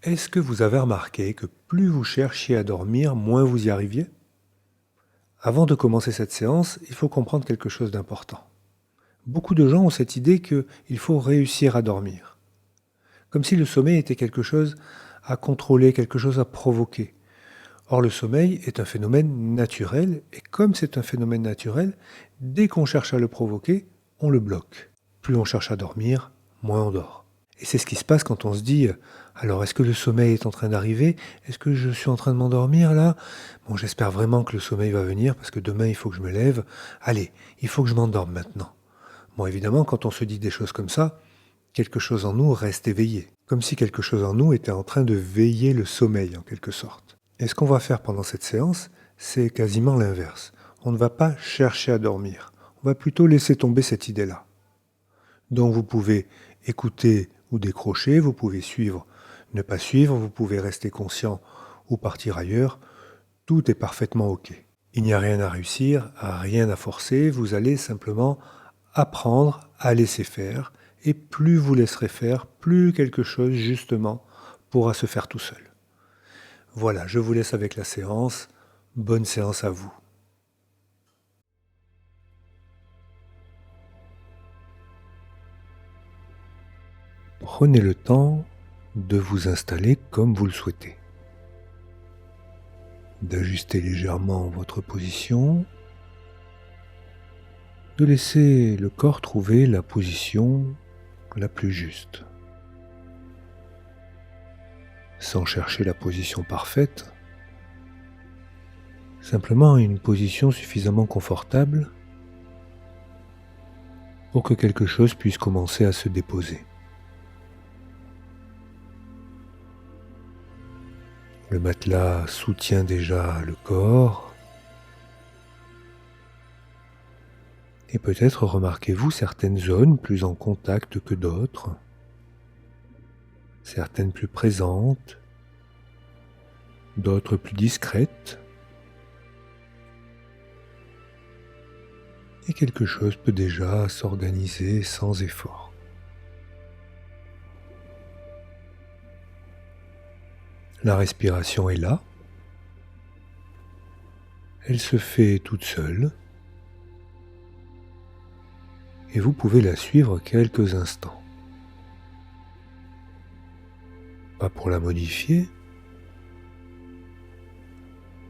Est-ce que vous avez remarqué que plus vous cherchiez à dormir, moins vous y arriviez? Avant de commencer cette séance, il faut comprendre quelque chose d'important. Beaucoup de gens ont cette idée qu'il faut réussir à dormir, comme si le sommeil était quelque chose à contrôler, quelque chose à provoquer. Or, le sommeil est un phénomène naturel, et comme c'est un phénomène naturel, dès qu'on cherche à le provoquer, on le bloque. Plus on cherche à dormir, moins on dort. Et c'est ce qui se passe quand on se dit alors est-ce que le sommeil est en train d'arriver? Est-ce que je suis en train de m'endormir là? Bon, j'espère vraiment que le sommeil va venir parce que demain il faut que je me lève. Allez, il faut que je m'endorme maintenant. Bon, évidemment, quand on se dit des choses comme ça, quelque chose en nous reste éveillé, comme si quelque chose en nous était en train de veiller le sommeil en quelque sorte. Et ce qu'on va faire pendant cette séance, c'est quasiment l'inverse. On ne va pas chercher à dormir, on va plutôt laisser tomber cette idée-là. Donc vous pouvez écouter ou décrocher, vous pouvez suivre, ne pas suivre, vous pouvez rester conscient ou partir ailleurs, tout est parfaitement OK. Il n'y a rien à réussir, rien à forcer, vous allez simplement apprendre à laisser faire, et plus vous laisserez faire, plus quelque chose justement pourra se faire tout seul. Voilà, je vous laisse avec la séance. Bonne séance à vous. Prenez le temps de vous installer comme vous le souhaitez. D'ajuster légèrement votre position, de laisser le corps trouver la position la plus juste. Sans chercher la position parfaite, simplement une position suffisamment confortable pour que quelque chose puisse commencer à se déposer. Le matelas soutient déjà le corps et peut-être remarquez-vous certaines zones plus en contact que d'autres, certaines plus présentes, d'autres plus discrètes. Et quelque chose peut déjà s'organiser sans effort. La respiration est là. Elle se fait toute seule. Et vous pouvez la suivre quelques instants. Pas pour la modifier,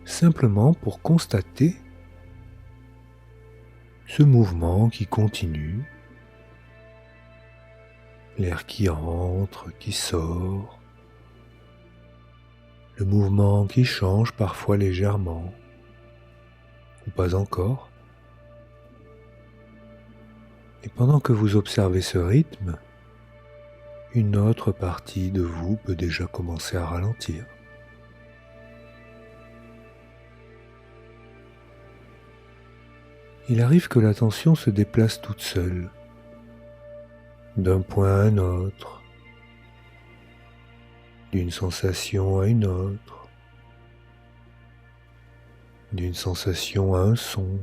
simplement pour constater ce mouvement qui continue, l'air qui entre, qui sort, le mouvement qui change parfois légèrement, ou pas encore. Et pendant que vous observez ce rythme, une autre partie de vous peut déjà commencer à ralentir. Il arrive que l'attention se déplace toute seule, d'un point à un autre, d'une sensation à une autre, d'une sensation à un son,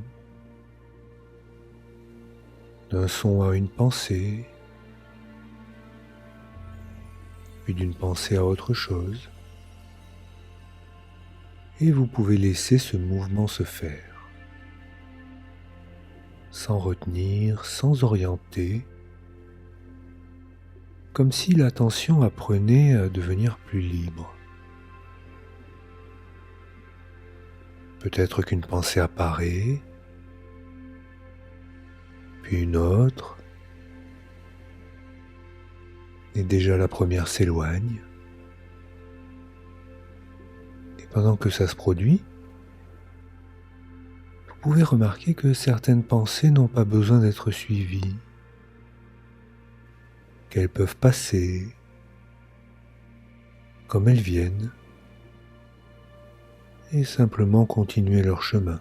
d'un son à une pensée, puis d'une pensée à autre chose. Et vous pouvez laisser ce mouvement se faire, sans retenir, sans orienter, comme si l'attention apprenait à devenir plus libre. Peut-être qu'une pensée apparaît, puis une autre, et déjà la première s'éloigne. Et pendant que ça se produit, vous pouvez remarquer que certaines pensées n'ont pas besoin d'être suivies, qu'elles peuvent passer comme elles viennent et simplement continuer leur chemin.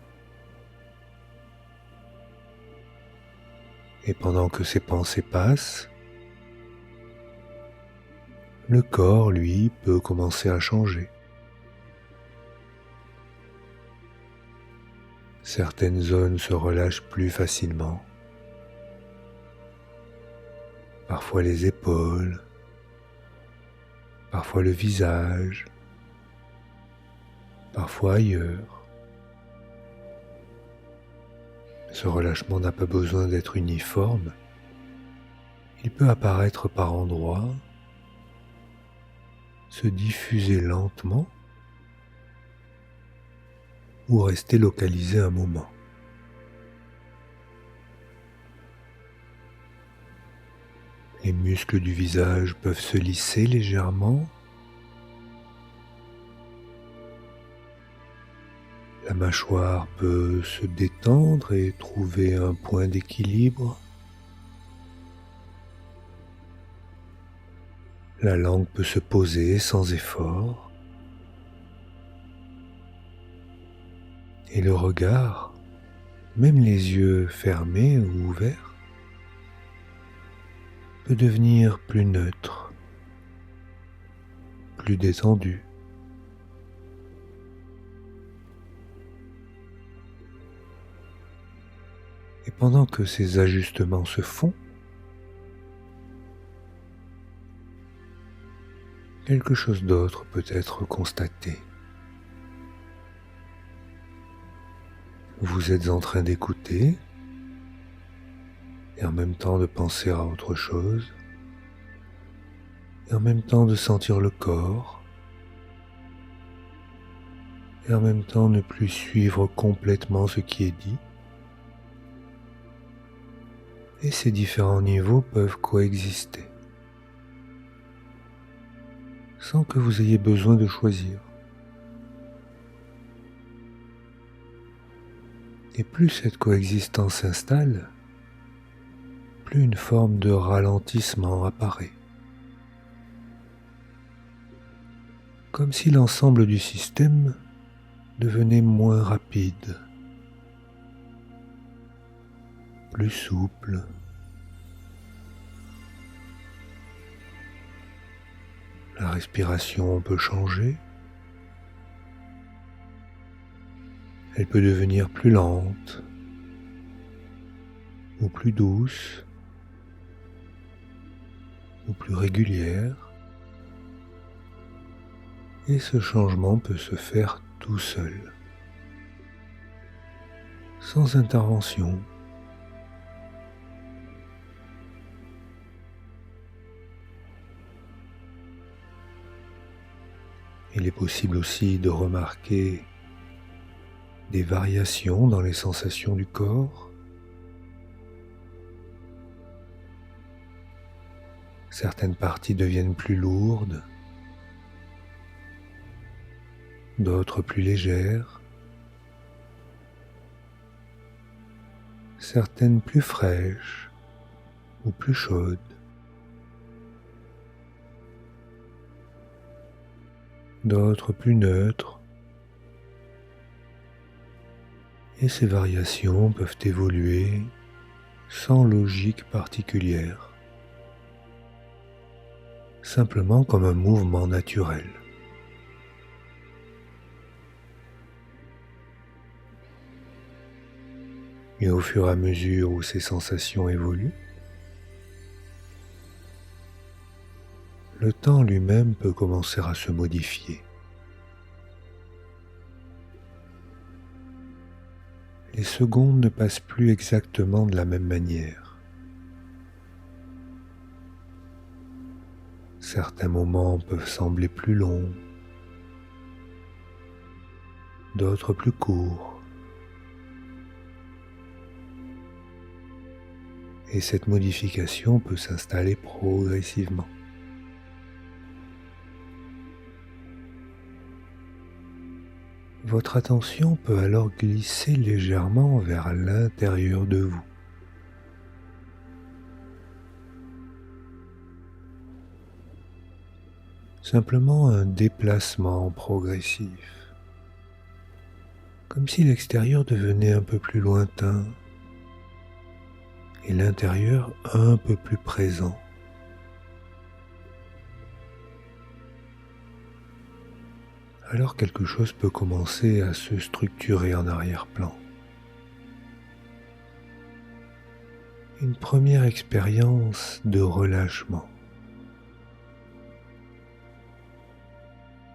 Et pendant que ces pensées passent, le corps, lui, peut commencer à changer. Certaines zones se relâchent plus facilement. Parfois les épaules, parfois le visage, parfois ailleurs. Ce relâchement n'a pas besoin d'être uniforme. Il peut apparaître par endroits, se diffuser lentement ou rester localisé un moment. Les muscles du visage peuvent se lisser légèrement. La mâchoire peut se détendre et trouver un point d'équilibre. La langue peut se poser sans effort. Et le regard, même les yeux fermés ou ouverts, peut devenir plus neutre, plus détendu. Et pendant que ces ajustements se font, quelque chose d'autre peut être constaté. Vous êtes en train d'écouter et en même temps de penser à autre chose et en même temps de sentir le corps et en même temps ne plus suivre complètement ce qui est dit. Et ces différents niveaux peuvent coexister sans que vous ayez besoin de choisir. Et plus cette coexistence s'installe, plus une forme de ralentissement apparaît. Comme si l'ensemble du système devenait moins rapide, plus souple. La respiration peut changer. Elle peut devenir plus lente ou plus douce ou plus régulière. Et ce changement peut se faire tout seul, sans intervention. Il est possible aussi de remarquer des variations dans les sensations du corps. Certaines parties deviennent plus lourdes, d'autres plus légères, certaines plus fraîches ou plus chaudes. D'autres plus neutres. Et ces variations peuvent évoluer sans logique particulière, simplement comme un mouvement naturel. Et au fur et à mesure où ces sensations évoluent, le temps lui-même peut commencer à se modifier. Les secondes ne passent plus exactement de la même manière. Certains moments peuvent sembler plus longs, d'autres plus courts. Et cette modification peut s'installer progressivement. Votre attention peut alors glisser légèrement vers l'intérieur de vous. Simplement un déplacement progressif, comme si l'extérieur devenait un peu plus lointain et l'intérieur un peu plus présent. Alors quelque chose peut commencer à se structurer en arrière-plan. Une première expérience de relâchement.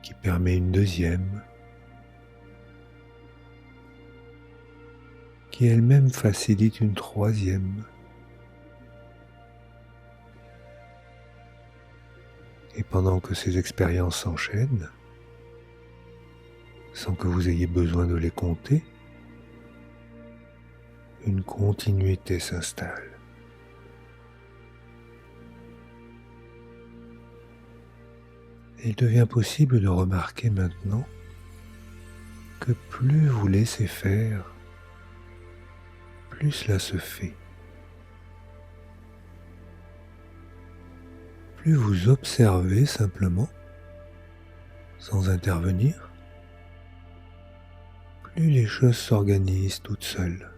qui permet une deuxième, qui elle-même facilite une troisième. Et pendant que ces expériences s'enchaînent, sans que vous ayez besoin de les compter, une continuité s'installe. Il devient possible de remarquer maintenant que plus vous laissez faire, plus cela se fait. Plus vous observez simplement, sans intervenir, plus les choses s'organisent toutes seules.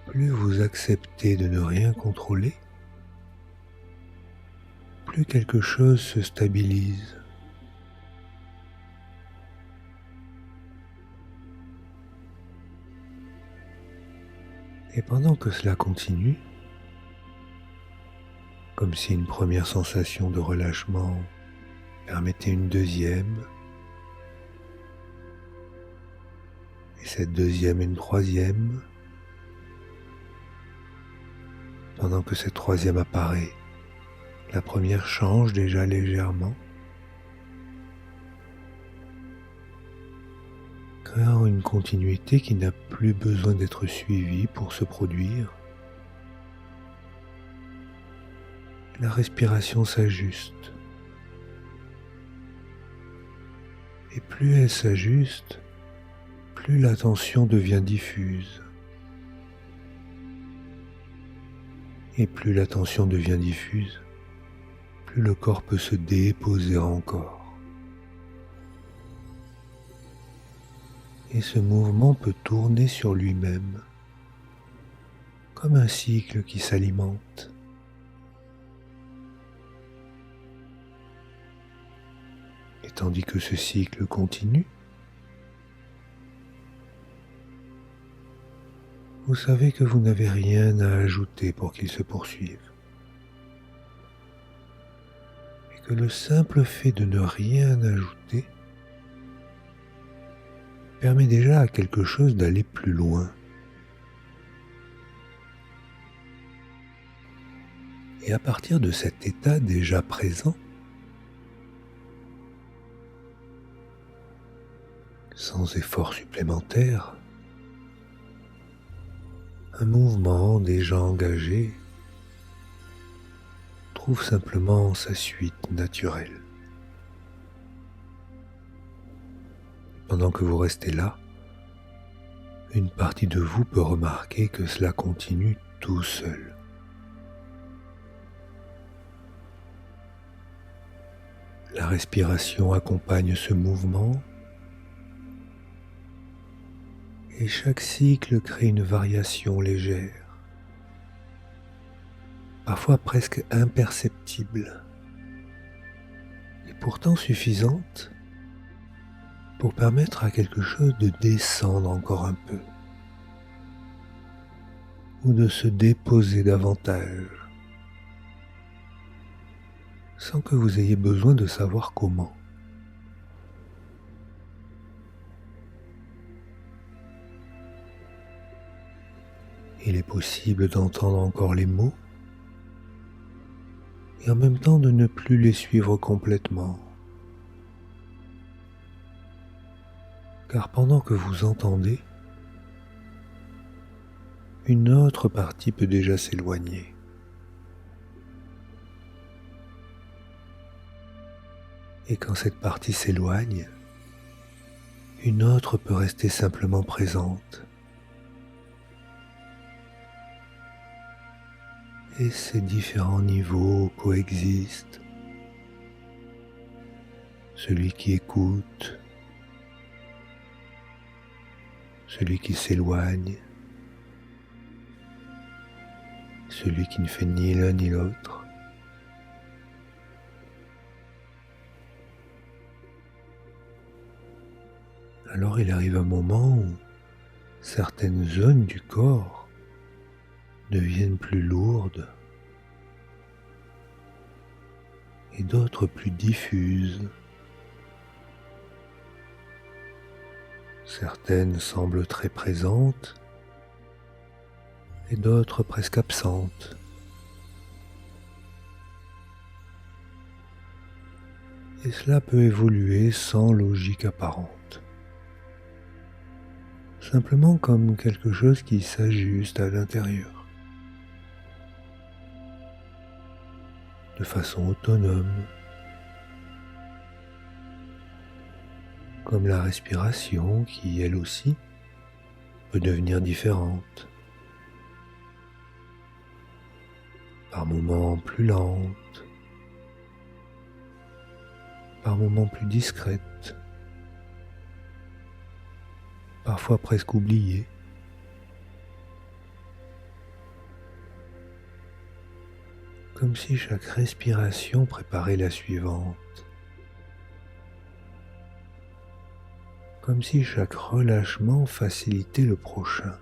Plus vous acceptez de ne rien contrôler, plus quelque chose se stabilise. Et pendant que cela continue, comme si une première sensation de relâchement permettait une deuxième, et cette deuxième une troisième, pendant que cette troisième apparaît, la première change déjà légèrement, créant une continuité qui n'a plus besoin d'être suivie pour se produire. La respiration s'ajuste. Et plus elle s'ajuste, plus l'attention devient diffuse. Et plus l'attention devient diffuse, plus le corps peut se déposer encore. Et ce mouvement peut tourner sur lui-même, comme un cycle qui s'alimente. Et tandis que ce cycle continue, vous savez que vous n'avez rien à ajouter pour qu'il se poursuive. Et que le simple fait de ne rien ajouter permet déjà à quelque chose d'aller plus loin. Et à partir de cet état déjà présent, sans effort supplémentaire, un mouvement déjà engagé trouve simplement sa suite naturelle. Pendant que vous restez là, une partie de vous peut remarquer que cela continue tout seul. La respiration accompagne ce mouvement et chaque cycle crée une variation légère, parfois presque imperceptible, et pourtant suffisante pour permettre à quelque chose de descendre encore un peu, ou de se déposer davantage, sans que vous ayez besoin de savoir comment. Il est possible d'entendre encore les mots, et en même temps de ne plus les suivre complètement. Car pendant que vous entendez, une autre partie peut déjà s'éloigner. Et quand cette partie s'éloigne, une autre peut rester simplement présente. Et ces différents niveaux coexistent. Celui qui écoute, celui qui s'éloigne, celui qui ne fait ni l'un ni l'autre. Alors il arrive un moment où certaines zones du corps deviennent plus lourdes, et d'autres plus diffuses. Certaines semblent très présentes et d'autres presque absentes. Et cela peut évoluer sans logique apparente. Simplement comme quelque chose qui s'ajuste à l'intérieur. De façon autonome. Comme la respiration qui, elle aussi, peut devenir différente. Par moments plus lente, par moments plus discrète, parfois presque oubliée. Comme si chaque respiration préparait la suivante. Comme si chaque relâchement facilitait le prochain.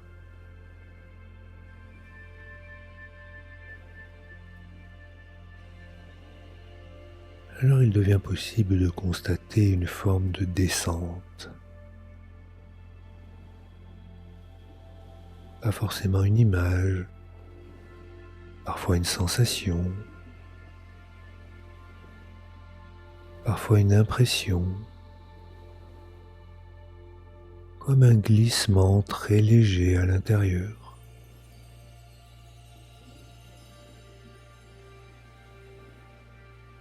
Alors il devient possible de constater une forme de descente. Pas forcément une image, parfois une sensation, parfois une impression, comme un glissement très léger à l'intérieur.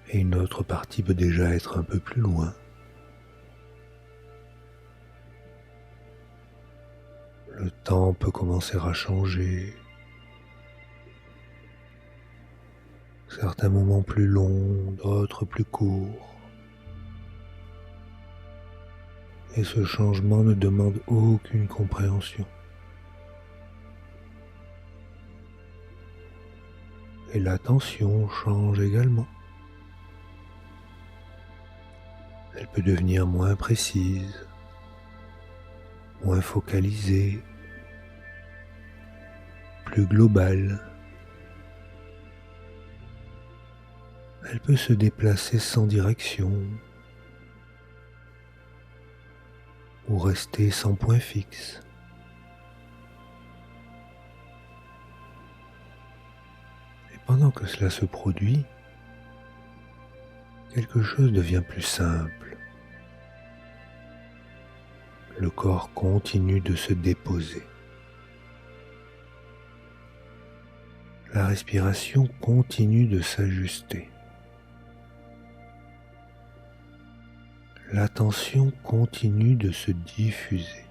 Et une autre partie peut déjà être un peu plus loin. Le temps peut commencer à changer. Certains moments plus longs, d'autres plus courts. Et ce changement ne demande aucune compréhension. Et l'attention change également. Elle peut devenir moins précise, moins focalisée, plus globale. Elle peut se déplacer sans direction ou rester sans point fixe. Et pendant que cela se produit, quelque chose devient plus simple. Le corps continue de se déposer. La respiration continue de s'ajuster. L'attention continue de se diffuser.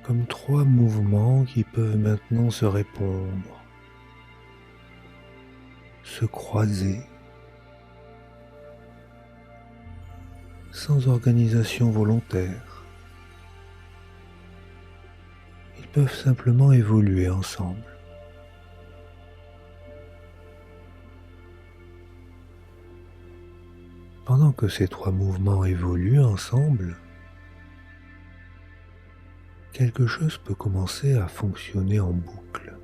Comme trois mouvements qui peuvent maintenant se répondre, se croiser, sans organisation volontaire. Ils peuvent simplement évoluer ensemble. Pendant que ces trois mouvements évoluent ensemble, quelque chose peut commencer à fonctionner en boucle.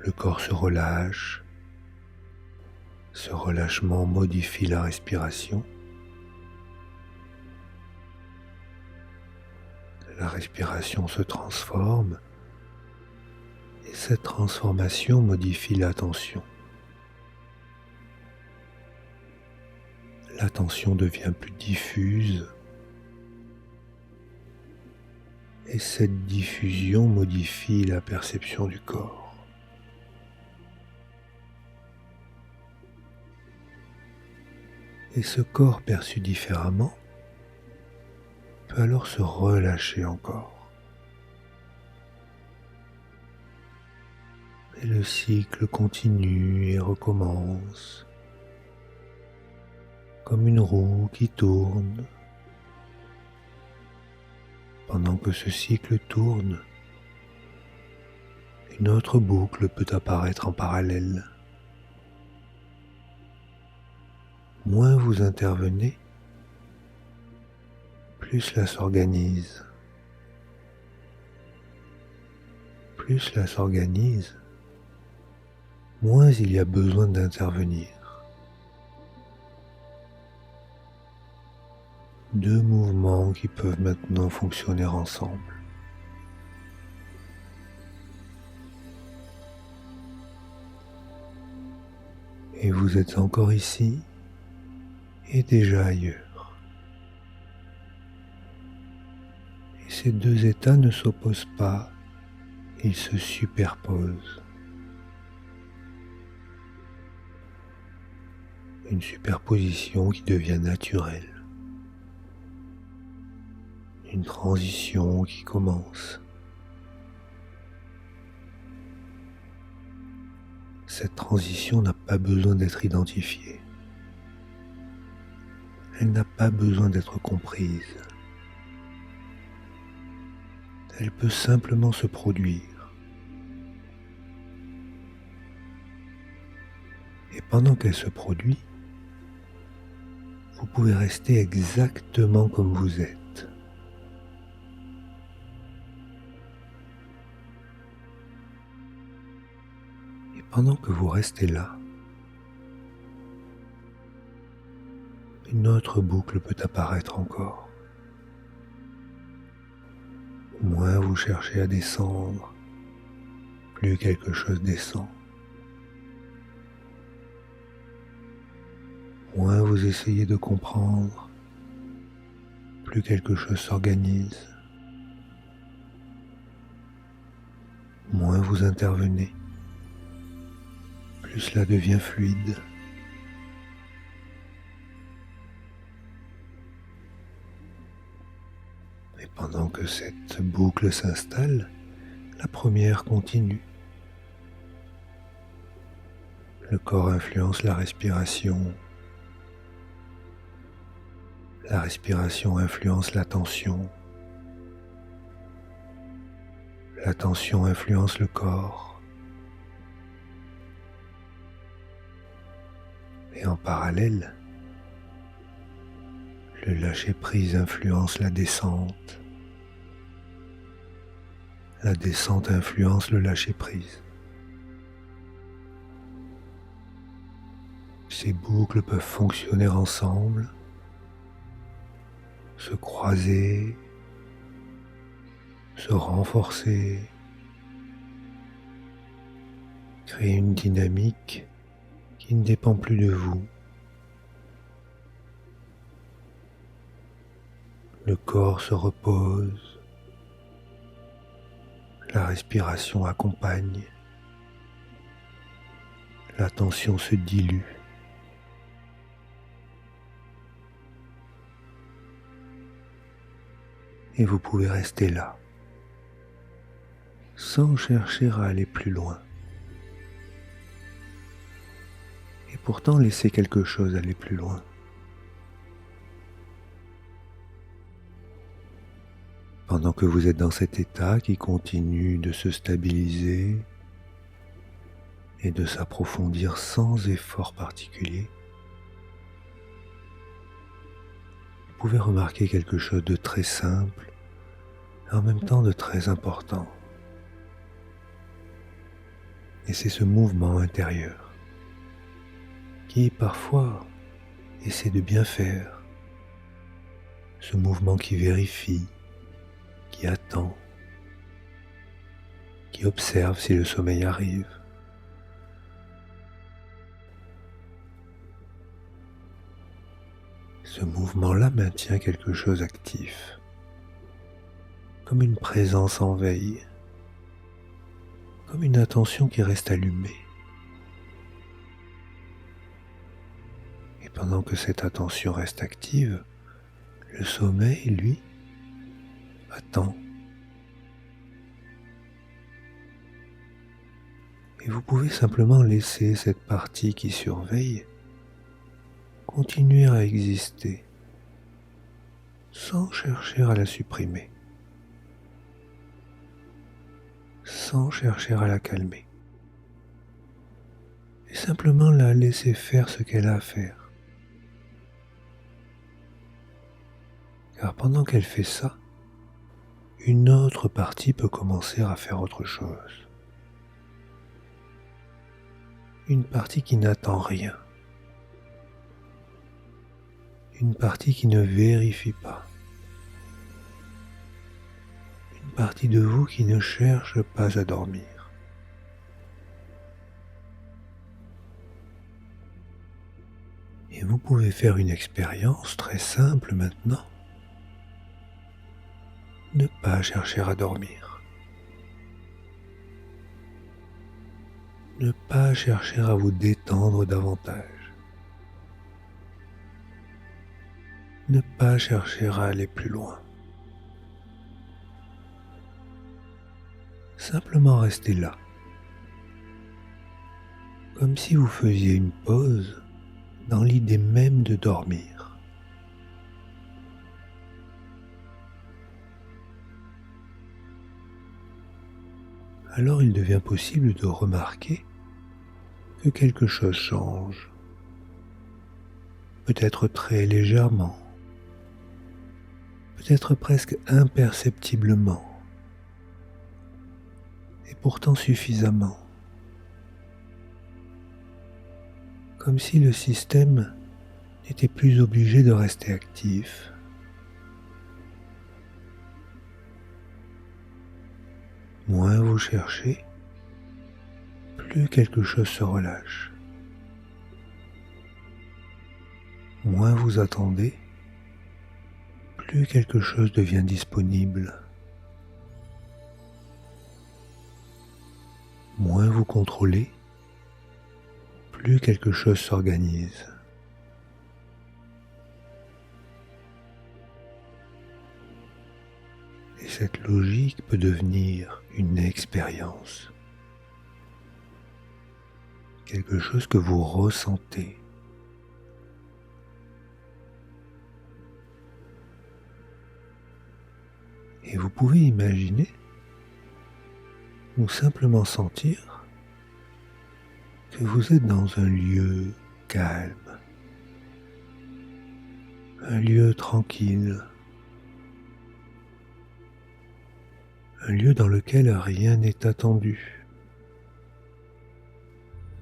Le corps se relâche, ce relâchement modifie la respiration. La respiration se transforme et cette transformation modifie l'attention. L'attention devient plus diffuse et cette diffusion modifie la perception du corps. Et ce corps perçu différemment peut alors se relâcher encore. Et le cycle continue et recommence, comme une roue qui tourne. Pendant que ce cycle tourne, une autre boucle peut apparaître en parallèle. Moins vous intervenez, plus cela s'organise. plus cela s'organise, moins il y a besoin d'intervenir. Deux mouvements qui peuvent maintenant fonctionner ensemble. Et vous êtes encore ici et déjà ailleurs. Et ces deux états ne s'opposent pas, ils se superposent. Une superposition qui devient naturelle. Une transition qui commence. Cette transition n'a pas besoin d'être identifiée. Elle n'a pas besoin d'être comprise. Elle peut simplement se produire. Et pendant qu'elle se produit, vous pouvez rester exactement comme vous êtes. Et pendant que vous restez là, une autre boucle peut apparaître encore. Moins vous cherchez à descendre, plus quelque chose descend. Moins vous essayez de comprendre, plus quelque chose s'organise. Moins vous intervenez, plus cela devient fluide. Et pendant que cette boucle s'installe, la première continue. Le corps influence la respiration influence l'attention influence le corps, et en parallèle, le lâcher-prise influence la descente influence le lâcher-prise. Ces boucles peuvent fonctionner ensemble, se croiser, se renforcer, créer une dynamique qui ne dépend plus de vous. Le corps se repose, la respiration accompagne, la tension se dilue. Et vous pouvez rester là, sans chercher à aller plus loin. Et pourtant laisser quelque chose aller plus loin. Pendant que vous êtes dans cet état qui continue de se stabiliser et de s'approfondir sans effort particulier, vous pouvez remarquer quelque chose de très simple et en même temps de très important. Et c'est ce mouvement intérieur qui parfois essaie de bien faire, ce mouvement qui vérifie, qui attend, qui observe si le sommeil arrive. Ce mouvement-là maintient quelque chose actif, comme une présence en veille, comme une attention qui reste allumée. Et pendant que cette attention reste active, le sommeil, lui, attend. Et vous pouvez simplement laisser cette partie qui surveille continuer à exister sans chercher à la supprimer, sans chercher à la calmer, et simplement la laisser faire ce qu'elle a à faire. Car pendant qu'elle fait ça, une autre partie peut commencer à faire autre chose. Une partie qui n'attend rien. Une partie qui ne vérifie pas. Une partie de vous qui ne cherche pas à dormir. Et vous pouvez faire une expérience très simple maintenant. Ne pas chercher à dormir. Ne pas chercher à vous détendre davantage. Ne pas chercher à aller plus loin. Simplement rester là, comme si vous faisiez une pause dans l'idée même de dormir. Alors il devient possible de remarquer que quelque chose change, peut-être très légèrement, peut-être presque imperceptiblement, et pourtant suffisamment, comme si le système n'était plus obligé de rester actif. Moins vous cherchez, plus quelque chose se relâche. Moins vous attendez, plus quelque chose devient disponible. Moins vous contrôlez, plus quelque chose s'organise. Et cette logique peut devenir une expérience. Quelque chose que vous ressentez. Et vous pouvez imaginer ou simplement sentir que vous êtes dans un lieu calme, un lieu tranquille, un lieu dans lequel rien n'est attendu.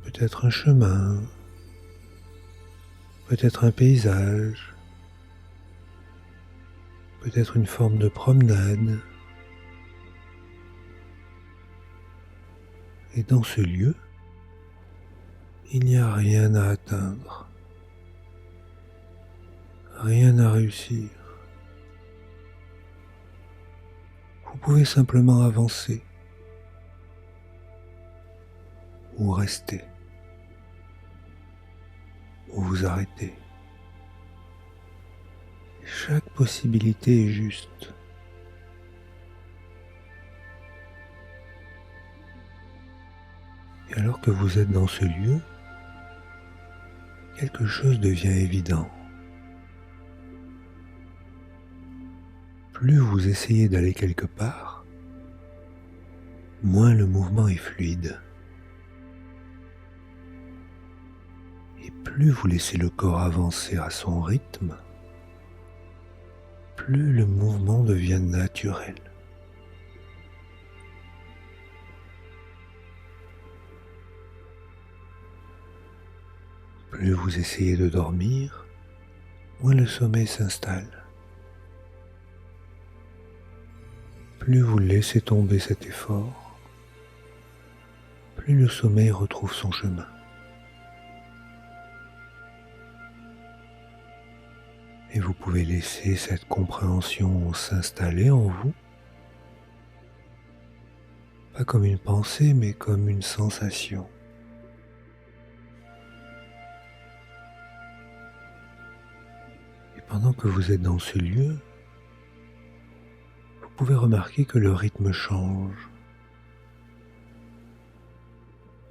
Peut-être un chemin, peut-être un paysage, peut-être une forme de promenade. Et dans ce lieu, il n'y a rien à atteindre, rien à réussir. Vous pouvez simplement avancer ou rester ou vous arrêter. Chaque possibilité est juste. Et alors que vous êtes dans ce lieu, quelque chose devient évident. Plus vous essayez d'aller quelque part, moins le mouvement est fluide. Et plus vous laissez le corps avancer à son rythme, plus le mouvement devient naturel. Plus vous essayez de dormir, moins le sommeil s'installe. Plus vous laissez tomber cet effort, plus le sommeil retrouve son chemin. Et vous pouvez laisser cette compréhension s'installer en vous, pas comme une pensée, mais comme une sensation. Et pendant que vous êtes dans ce lieu, vous pouvez remarquer que le rythme change,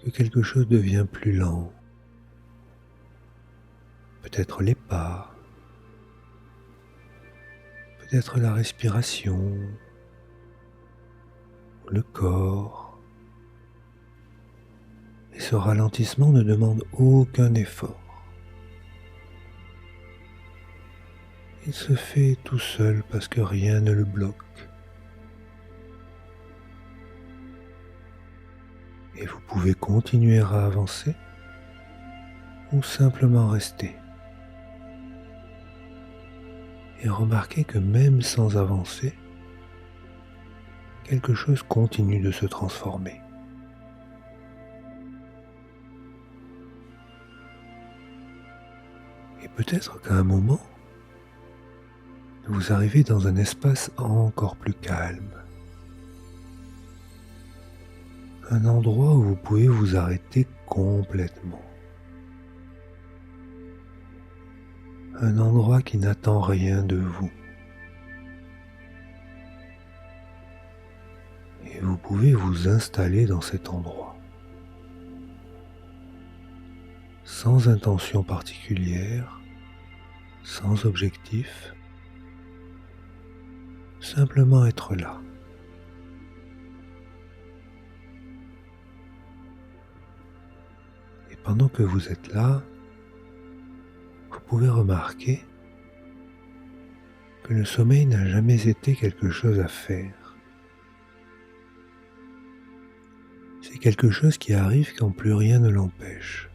que quelque chose devient plus lent, peut-être les pas, peut-être la respiration, le corps. Et ce ralentissement ne demande aucun effort. Il se fait tout seul parce que rien ne le bloque. Et vous pouvez continuer à avancer ou simplement rester. Et remarquez que même sans avancer, quelque chose continue de se transformer. Et peut-être qu'à un moment, vous arrivez dans un espace encore plus calme. Un endroit où vous pouvez vous arrêter complètement. Un endroit qui n'attend rien de vous. Et vous pouvez vous installer dans cet endroit. Sans intention particulière, sans objectif, simplement être là. Et pendant que vous êtes là, vous pouvez remarquer que le sommeil n'a jamais été quelque chose à faire. C'est quelque chose qui arrive quand plus rien ne l'empêche.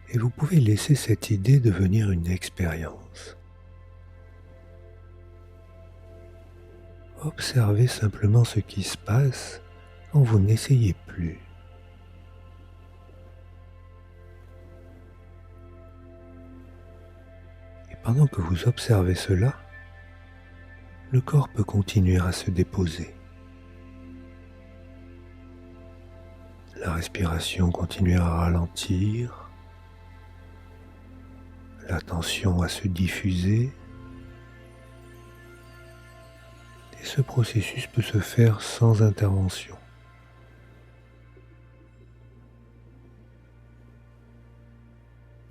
Et vous pouvez laisser cette idée devenir une expérience. Observez simplement ce qui se passe quand vous n'essayez plus. Et pendant que vous observez cela, le corps peut continuer à se déposer. La respiration continue à ralentir. La tension à se diffuser. Et ce processus peut se faire sans intervention.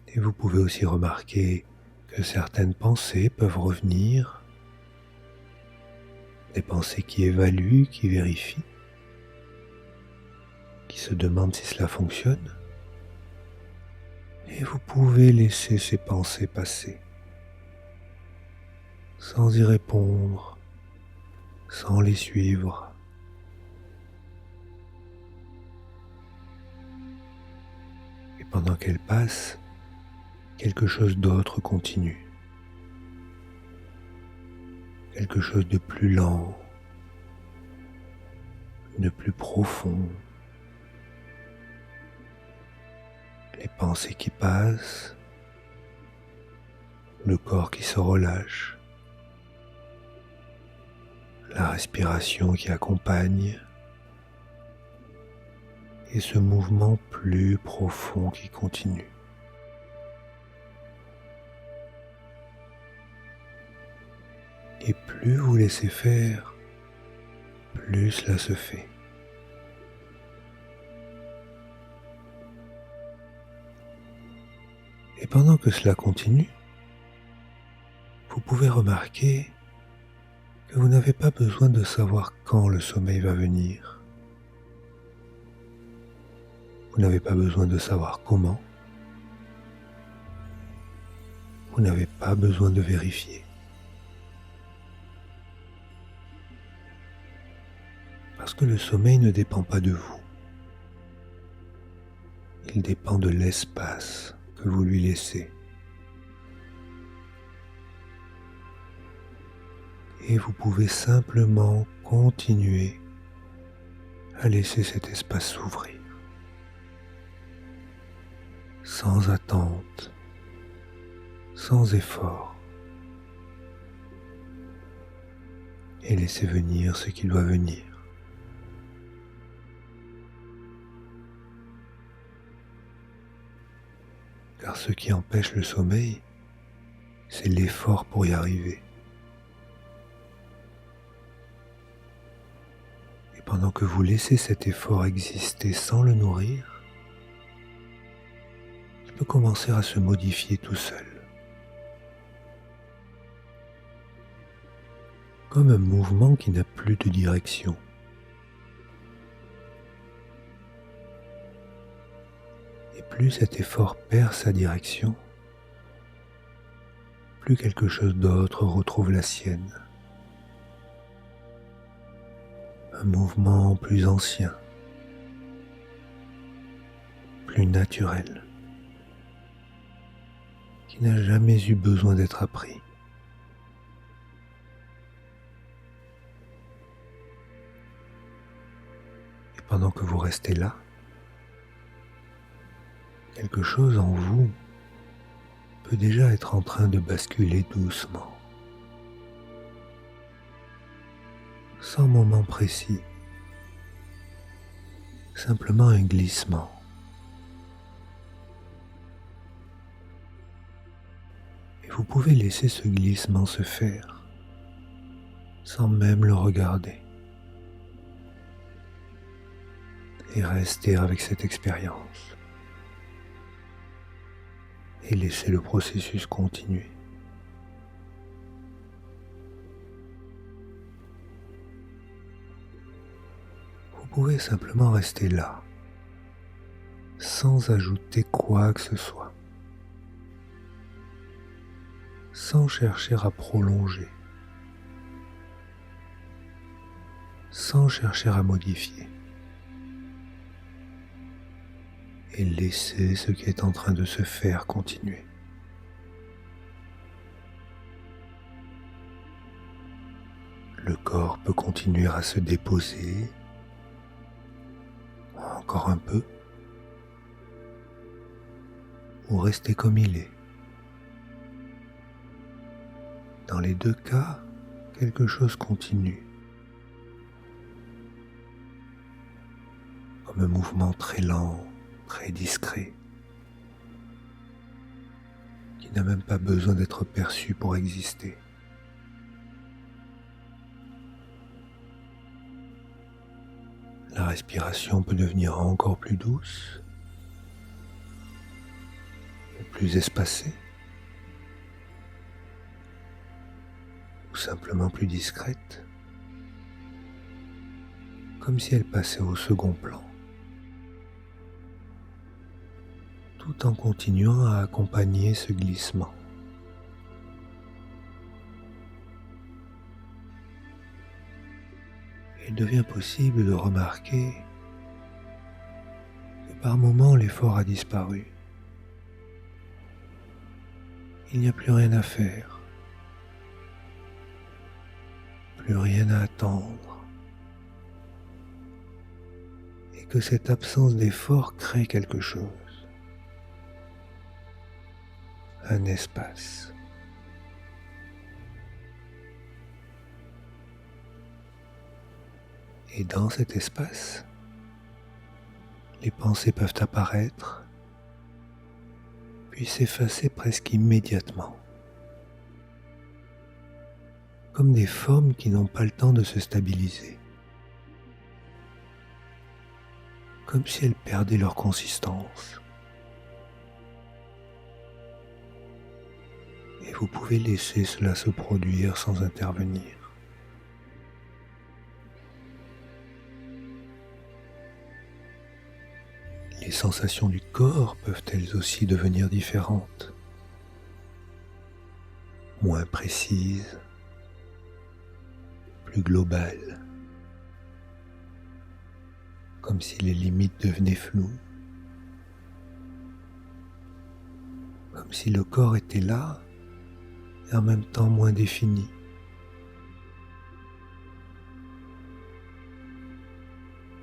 Et vous pouvez aussi remarquer que certaines pensées peuvent revenir, des pensées qui évaluent, qui vérifient, qui se demandent si cela fonctionne. Et vous pouvez laisser ces pensées passer, sans y répondre, sans les suivre. Et pendant qu'elles passent, quelque chose d'autre continue. Quelque chose de plus lent, de plus profond. Les pensées qui passent, le corps qui se relâche, la respiration qui accompagne et ce mouvement plus profond qui continue. Et plus vous laissez faire, plus cela se fait. Et pendant que cela continue, vous pouvez remarquer que vous n'avez pas besoin de savoir quand le sommeil va venir. Vous n'avez pas besoin de savoir comment. Vous n'avez pas besoin de vérifier. Parce que le sommeil ne dépend pas de vous. Il dépend de l'espace que vous lui laissez. Et vous pouvez simplement continuer à laisser cet espace s'ouvrir. Sans attente, sans effort. Et laisser venir ce qui doit venir. Car ce qui empêche le sommeil, c'est l'effort pour y arriver. Et pendant que vous laissez cet effort exister sans le nourrir, il peut commencer à se modifier tout seul. Comme un mouvement qui n'a plus de direction. Et plus cet effort perd sa direction, plus quelque chose d'autre retrouve la sienne. un mouvement plus ancien, plus naturel, qui n'a jamais eu besoin d'être appris. Et pendant que vous restez là, quelque chose en vous peut déjà être en train de basculer doucement, sans moment précis, simplement un glissement. Et vous pouvez laisser ce glissement se faire, sans même le regarder, et rester avec cette expérience, et laisser le processus continuer. Vous pouvez simplement rester là, sans ajouter quoi que ce soit, sans chercher à prolonger, sans chercher à modifier, et laisser ce qui est en train de se faire continuer. Le corps peut continuer à se déposer, encore un peu, ou rester comme il est. Dans les deux cas, quelque chose continue, comme un mouvement très lent, très discret, qui n'a même pas besoin d'être perçu pour exister. La respiration peut devenir encore plus douce, ou plus espacée, ou simplement plus discrète, comme si elle passait au second plan, tout en continuant à accompagner ce glissement. Il devient possible de remarquer que par moments l'effort a disparu. Il n'y a plus rien à faire, plus rien à attendre, et que cette absence d'effort crée quelque chose, un espace. Et dans cet espace, les pensées peuvent apparaître, puis s'effacer presque immédiatement, comme des formes qui n'ont pas le temps de se stabiliser, comme si elles perdaient leur consistance. Et vous pouvez laisser cela se produire sans intervenir. Les sensations du corps peuvent elles aussi devenir différentes, moins précises, plus globales, comme si les limites devenaient floues, comme si le corps était là et en même temps moins défini.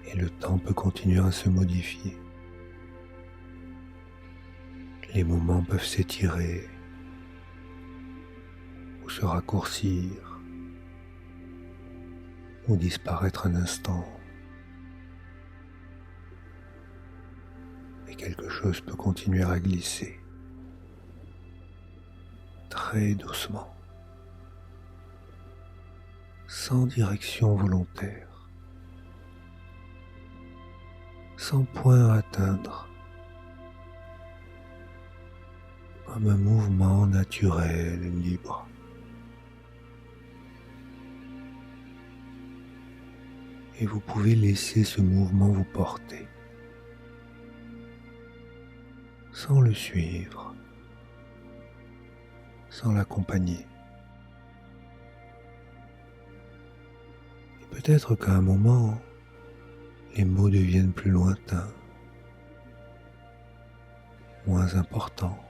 Et le temps peut continuer à se modifier. Les moments peuvent s'étirer ou se raccourcir ou disparaître un instant. Et quelque chose peut continuer à glisser très doucement, sans direction volontaire, sans point à atteindre, comme un mouvement naturel et libre. Et vous pouvez laisser ce mouvement vous porter, sans le suivre, sans l'accompagner. Et peut-être qu'à un moment, les mots deviennent plus lointains, moins importants,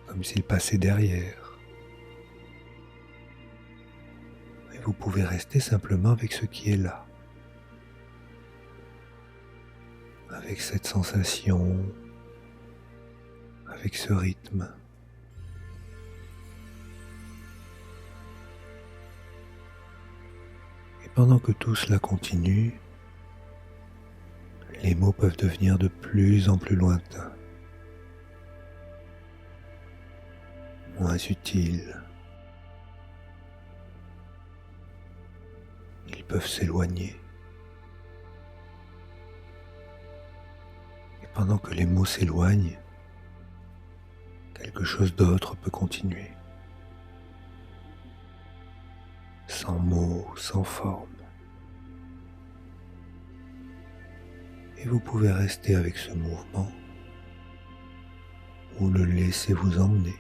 comme s'ils passaient derrière. Et vous pouvez rester simplement avec ce qui est là, avec cette sensation, avec ce rythme. Et pendant que tout cela continue, les mots peuvent devenir de plus en plus lointains, moins utiles. Ils peuvent s'éloigner. Et pendant que les mots s'éloignent, quelque chose d'autre peut continuer. Sans mots, sans forme. Et vous pouvez rester avec ce mouvement ou le laisser vous emmener.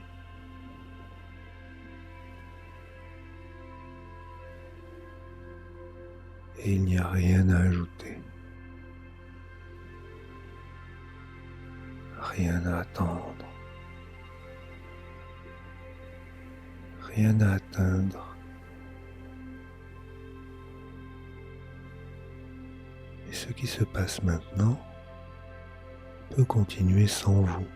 Et il n'y a rien à ajouter. Rien à attendre. Rien à atteindre. Et ce qui se passe maintenant peut continuer sans vous.